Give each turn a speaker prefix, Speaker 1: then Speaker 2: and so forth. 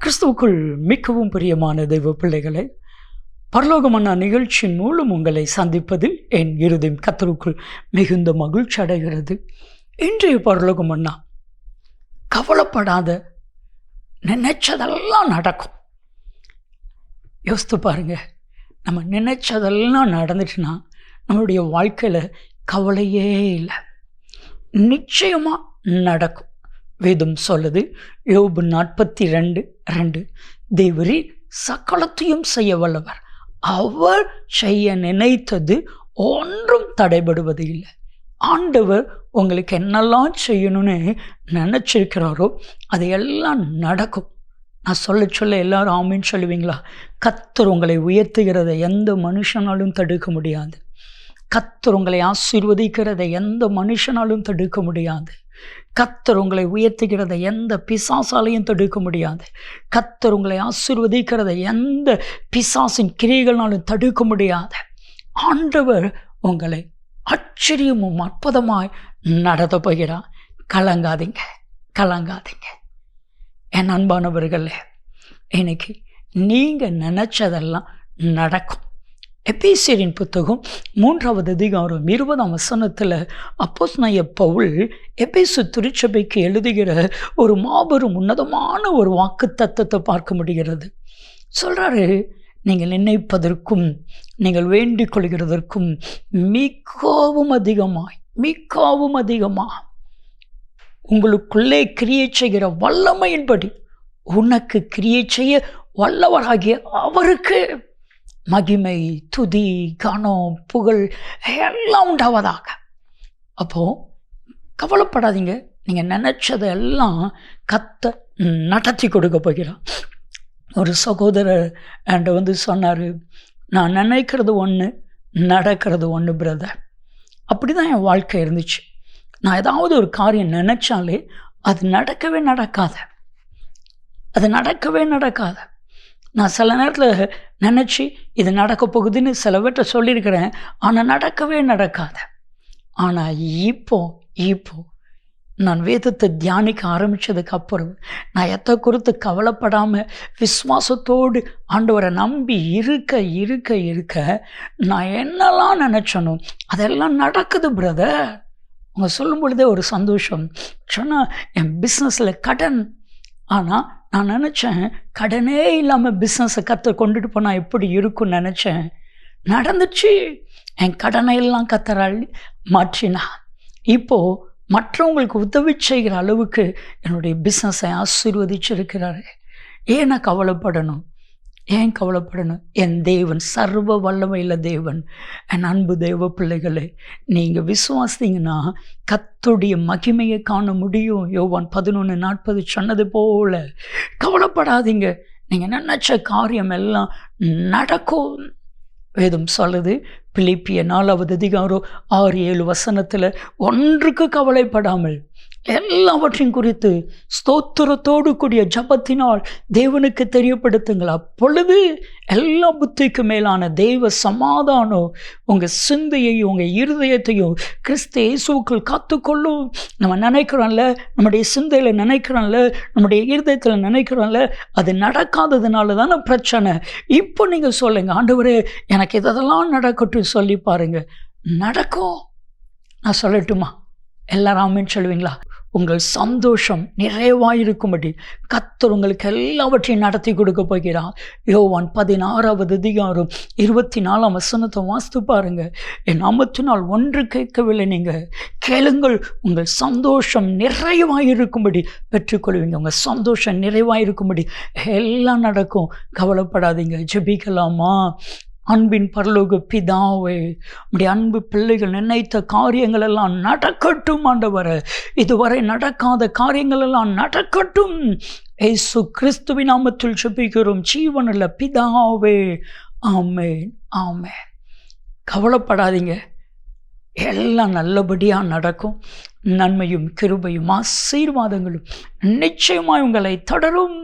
Speaker 1: கிறிஸ்துவுக்குள் மிகவும் பிரியமான தெய்வ பிள்ளைகளை, பரலோகமன்னா நிகழ்ச்சியின் மூலம் உங்களை சந்திப்பதில் என் இருதயம் கர்த்தருக்குள் மிகுந்த மகிழ்ச்சி அடைகிறது. இன்றைய பரலோகமன்னா, கவலைப்படாத, நினைச்சதெல்லாம் நடக்கும். யோசித்து பாருங்க, நம்ம நினைச்சதெல்லாம் நடந்துச்சுன்னா நம்மளுடைய வாழ்க்கையில் கவலையே இல்லை, நிச்சயமாக நடக்கும். வேதம் சொல்லுது, யோபு 42:2, தேவரீர் சகலத்தையும் செய்ய வல்லவர், அவர் செய்ய நினைத்தது ஒன்றும் தடைபடுவது இல்லை. ஆண்டவர் உங்களுக்கு என்னெல்லாம் செய்யணும்னு நினச்சிருக்கிறாரோ அதையெல்லாம் நடக்கும். நான் சொல்ல எல்லாரும் ஆமீன்னு சொல்லுவீங்களா? கர்த்தர் உங்களை உயர்த்துகிறதை எந்த மனுஷனாலும் தடுக்க முடியாது. கர்த்தர் உங்களை ஆசீர்வதிக்கிறதை எந்த மனுஷனாலும் தடுக்க முடியாது. கர்த்தர் உங்களை உயர்த்துகிறதை எந்த பிசாசாலையும் தடுக்க முடியாது. கர்த்தர் உங்களை ஆசீர்வதிக்கிறதை எந்த பிசாசின் கிரியைகளாலும் தடுக்க முடியாது. ஆண்டவர் உங்களை ஆச்சரியமும் அற்புதமாய் நடத்த போகிறார். கலங்காதீங்க, கலங்காதீங்க. என் அன்பானவர்களே, இன்னைக்கு நீங்கள் நினச்சதெல்லாம் நடக்கும். எபேசியரின் புத்தகம் 3:20 அப்போஸ்தலனாகிய பவுல் எபேசு திருச்சபைக்கு எழுதுகிற ஒரு மாபெரும் உன்னதமான ஒரு வாக்கு தத்தத்தை பார்க்க முடிகிறது. சொல்கிறாரு, நீங்கள் நினைப்பதற்கும் நீங்கள் வேண்டிக் கொள்கிறதற்கும் மிகவும் அதிகமாக உங்களுக்குள்ளே கிரியை செய்கிற வல்லமையின்படி உனக்கு கிரியை செய்ய வல்லவராகிய அவருக்கு மகிமை, துதி, கனம், புகழ் எல்லாம் உண்டாவதாக. அப்போது கவலைப்படாதீங்க, நீங்கள் நினச்சதெல்லாம் கர்த்தர் நடத்தி கொடுக்க போகிறார். ஒரு சகோதரர் என்கிட்ட சொன்னார், நான் நினைக்கிறது ஒன்று, நடக்கிறது ஒன்று பிரதர். அப்படி தான் என் வாழ்க்கை இருந்துச்சு. நான் ஏதாவது ஒரு காரியம் நினச்சாலே அது நடக்கவே நடக்காது. நான் சில நேரத்தில் நினச்சி இது நடக்க போகுதுன்னு சில பேர்கிட்ட சொல்லியிருக்கிறேன், ஆனால் நடக்கவே நடக்காது. ஆனால் இப்போ நான் வேதத்தை தியானிக்க ஆரம்பித்ததுக்கு அப்புறம் நான் எதை குறித்து கவலைப்படாமல் விசுவாசத்தோடு ஆண்டவரை நம்பி இருக்க நான் என்னெல்லாம் நினச்சனோ அதெல்லாம் நடக்குது பிரதர். அவங்க சொல்லும் பொழுதே ஒரு சந்தோஷம். சொன்னால் என் பிஸ்னஸில் கடன், ஆனால் நான் நினச்சேன் கடனே இல்லாமல் பிஸ்னஸை கர்த்தர் கொண்டுட்டு போனால் எப்படி இருக்கும்னு நினச்சேன். நடந்துச்சு. என் கடனை எல்லாம் கர்த்தர் மாற்றினா. இப்போது மற்றவங்களுக்கு உதவி செய்கிற அளவுக்கு என்னுடைய பிஸ்னஸை ஆசீர்வதிச்சிருக்கிறாரு. ஏன் கவலைப்படணும்? என் தேவன் சர்வ வல்லமையுள்ள தேவன். என் அன்பு தேவ பிள்ளைகளே, நீங்கள் விசுவாசிங்கன்னா கர்த்தருடைய மகிமையை காண முடியும். யோவான் 11:40 சொன்னது போல கவலைப்படாதீங்க, நீங்கள் நினைச்ச காரியம் எல்லாம் நடக்கும். வேதம் சொல்லுது, பிலிப்பியர் 4:6-7 ஒன்றுக்கு கவலைப்படாமல் எல்லாவற்றையும் குறித்து ஸ்தோத்திரத்தோடு கூடிய ஜபத்தினால் தேவனுக்கு தெரியப்படுத்துங்கள். அப்பொழுது எல்லா புத்திக்கு மேலான தெய்வ சமாதானம் உங்கள் சிந்தையையும் உங்கள் இருதயத்தையும் கிறிஸ்து இயேசுவுக்குள் காத்துக்கொள்ளும். நம்ம நினைக்கிறோம்ல, நம்முடைய சிந்தையில் நினைக்கிறோம்ல, நம்முடைய இருதயத்தில் நினைக்கிறோம்ல, அது நடக்காததுனால தானே பிரச்சனை. இப்போ நீங்கள் சொல்லுங்கள், ஆண்டவரே எனக்கு இதெல்லாம் நடக்கட்டும் சொல்லி பாருங்கள், நடக்கும். நான் சொல்லட்டுமா? எல்லாரும் ஆமென் சொல்லுவீங்களா? உங்கள் சந்தோஷம் நிறைவாயிருக்கும்படி கர்த்தர் உங்களுக்கு எல்லாவற்றையும் நடத்தி கொடுக்க போகிறார். யோவான் 16:24 வாசித்து பாருங்க. என் நாமத்தினால் ஒன்று கேட்கவில்லை, நீங்கள் கேளுங்கள், உங்கள் சந்தோஷம் நிறைவாயிருக்கும்படி பெற்றுக்கொள்வீங்க. உங்கள் சந்தோஷம் நிறைவாயிருக்கும்படி எல்லாம் நடக்கும். கவலைப்படாதீங்க. ஜெபிக்கலாமா? அன்பின் பரலோக பிதாவே, உடைய அன்பு பிள்ளைகள் நினைத்த காரியங்கள் எல்லாம் நடக்கட்டும் ஆண்டவரே. இதுவரை நடக்காத காரியங்கள் எல்லாம் நடக்கட்டும். இயேசு கிறிஸ்துவின் நாமத்தில் ஜெபிக்கிறோம் ஜீவனுள்ள பிதாவே, ஆமென், ஆமென். கவலைப்படாதீங்க, எல்லாம் நல்லபடியாக நடக்கும். நன்மையும் கிருபையும் ஆசீர்வாதங்களும் நிச்சயமாய் உங்களை தொடரும்.